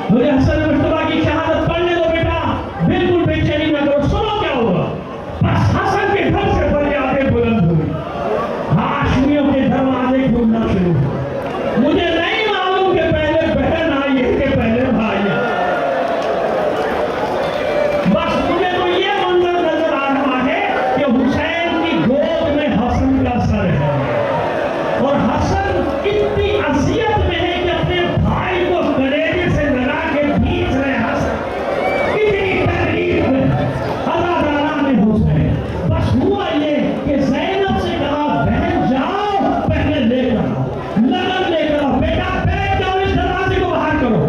مجھے حسن مشتبہ کی شہادت پڑھنے دو بیٹا، بالکل بے چینی نہ کرو، سنو کیا ہوا۔ بس حسن کے گھر سے فریادیں بلند ہوئی، ہاشمیوں کے دروازے کھولنا شروع ہوئے۔ مجھے نہیں معلوم کہ پہلے بہن آئی ہے کہ پہلے بھائی آئی، بس مجھے تو یہ منظر نظر آ رہا ہے کہ حسین کی گود میں حسن کا سر ہے، اور حسن اتنی اذیت میں ہے کہ اپنے بھائی کو کلیجے سے لگا کے کھینچ رہے حسن، اتنی تکلیف میں عزاداران حسین۔ بس ہوا یہ کہ زینب سے کہا بہن جاؤ پہلے لے کر آؤ، لگن لے کر آؤ، بیٹا بیٹھ جاؤ، اس دروازے کو باہر کرو،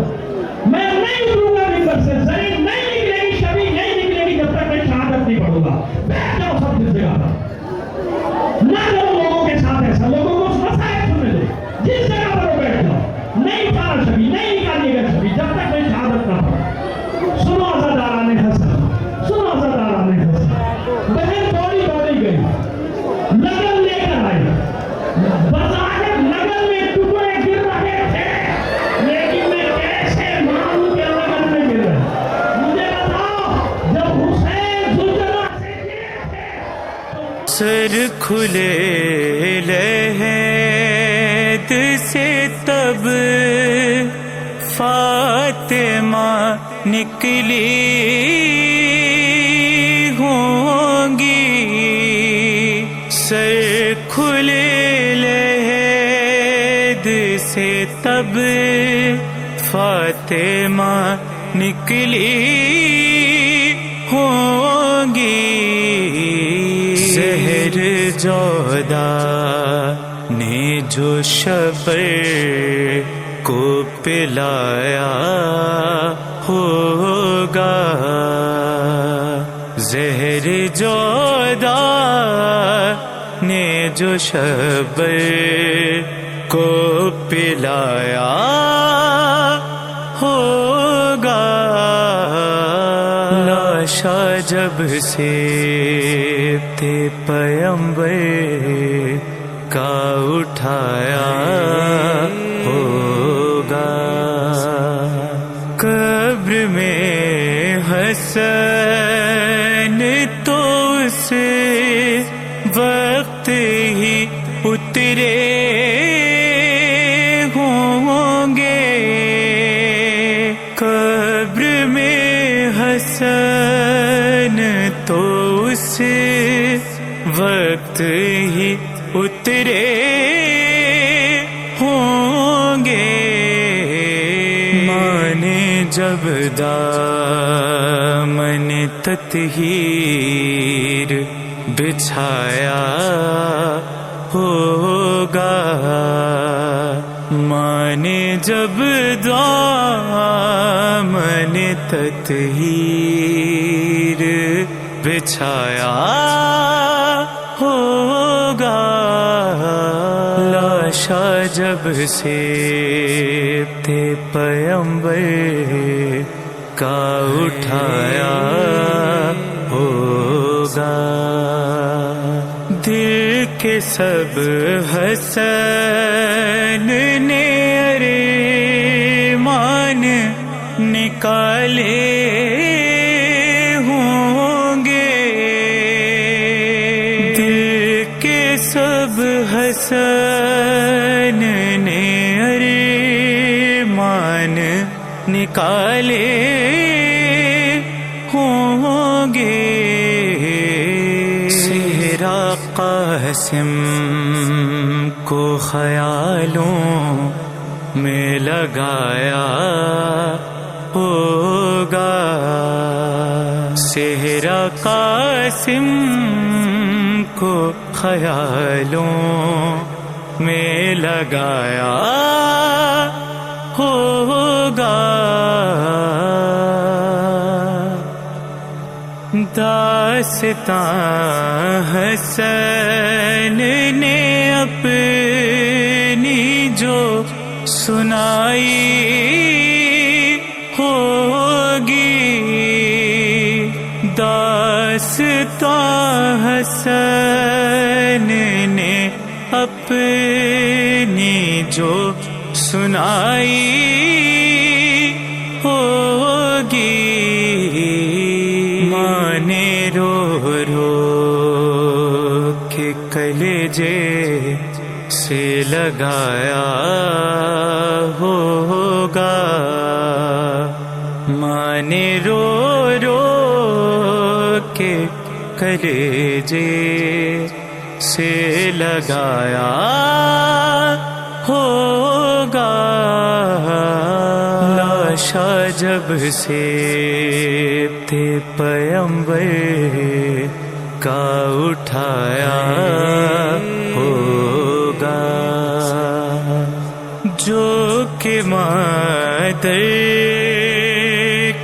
میں نہیں اتروں گا ممبر سے، زینب نہیں نکلے گی، شبی نہیں نکلے گی جب تک میں شہادت نہیں پڑھوں گا، بیٹھ جاؤ سب جس جگہ پر۔ نہ کرو لوگوں کے ساتھ ایسا، لوگوں کو مسائل سننے دو، جس جگہ پر وہ بیٹھ جاؤ، نہیں اتارا شبی، نہیں نکالیے گا شبی جب تک میں شہادت نہ پڑھوں۔ سنو عزاداران حسن، سنو عزاداران حسن، بہن دوڑی دوڑی گئی، لگن لے کر آئی، بظاہر لگن میں ٹکڑے گر رہے تھے، لیکن میں کیسے مانوں کہ لگن میں گر رہے؟ مجھے بتاؤ جب حسین زلجلہ سے گرے تھے سر کھلے لحد سے تب فاطمہ نکلی ہوں گی، سر کھلے لحد سے تب فاطمہ نکلی ہوں گی، زہر جودا نے جو شبر کو پلایا ہوگا، زہر جودا نے جو شبر کو پلایا ہوگا، لاشا جب سے تھے پیمبر کا اٹھایا ہوگا، قبر میں حسن تو اس وقت ہی اترے ہوں گے، قبر میں حسن تو اس وقت ہی اترے ہوں گے، مانے جب دامن تطہیر بچھایا ہوگا، مانے جب دامن تطہیر بچھایا ہوگا، لاشا جب سے تھے پیمبر کا اٹھایا ہوگا، دل کے سب حسن نے ارمان نکالے ہوں گے، دل کے سب حسن نے ارمان نکالے ہوں گے، صحرا قاسم کو خیالوں میں لگایا ہوگا، صحرا قاسم کو خیالوں میں لگایا ہوگا، داستان حسن نے اپنی جو سنائی ہوگی، داستان حسن نے اپنی جو سنائی کلیجے سے لگایا ہوگا، ماں نے رو رو کے کلیجے سے لگایا ہوگا، لاشا جب سے تھے پیمبر کا اٹھایا ہوگا، جو کہ مادر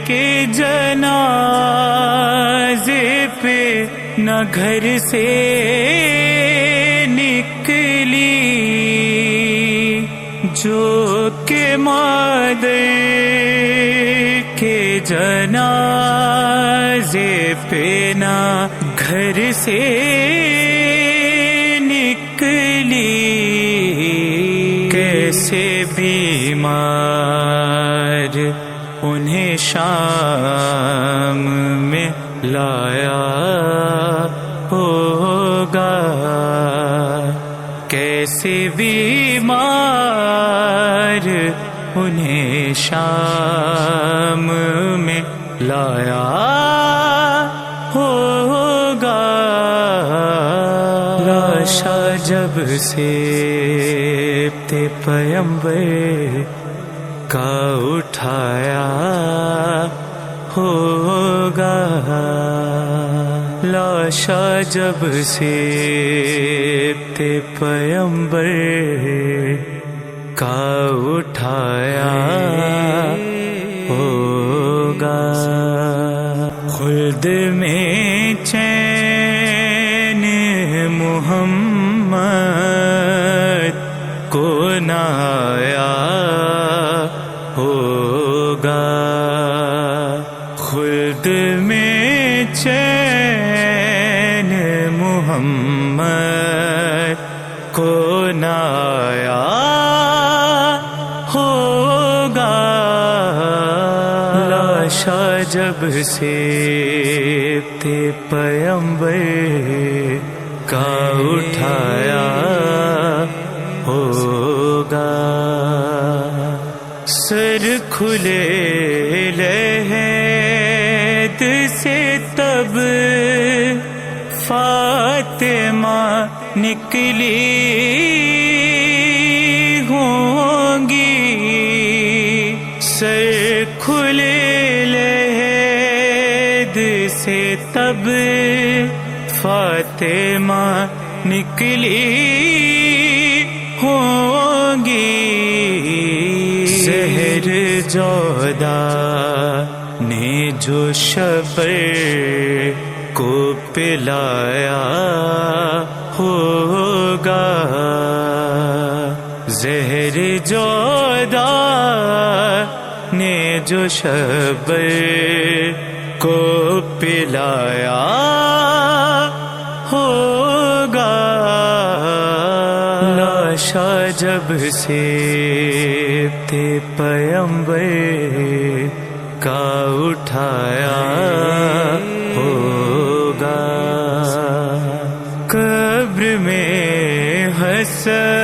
کے جنازے پہ نہ گھر سے نکلی، جو کہ مادر کے جنازے پہ نہ گھر سے نکلی، کیسے بیمار انہیں شام میں لایا ہوگا، کیسے بیمار انہیں شام میں لایا ہوگا، لاشا جب سے تھے پیمبر کا اٹھایا ہوگا، لاشا جب سے تھے پیمبر کا اٹھایا ہوگا، خلد میں چین محمد کو نہ آیا ہوگا، خلد میں چین محمد کو نہ آیا ہوگا، لاشا جب سے تھے پیمبر کا اٹھایا ہوگا، سر کھلے لحد سے تب فاطمہ نکلی ہوں گی، سر کھلے لحد سے تب فاطمہ نکلی ہوں گی، زہر جودا نے جو شبر کو پلایا ہوگا، زہر جودا نے جو شبر کو پلایا ہوگا، لاشا جب سے تھے پیمبر کا اٹھایا ہوگا، قبر میں حسن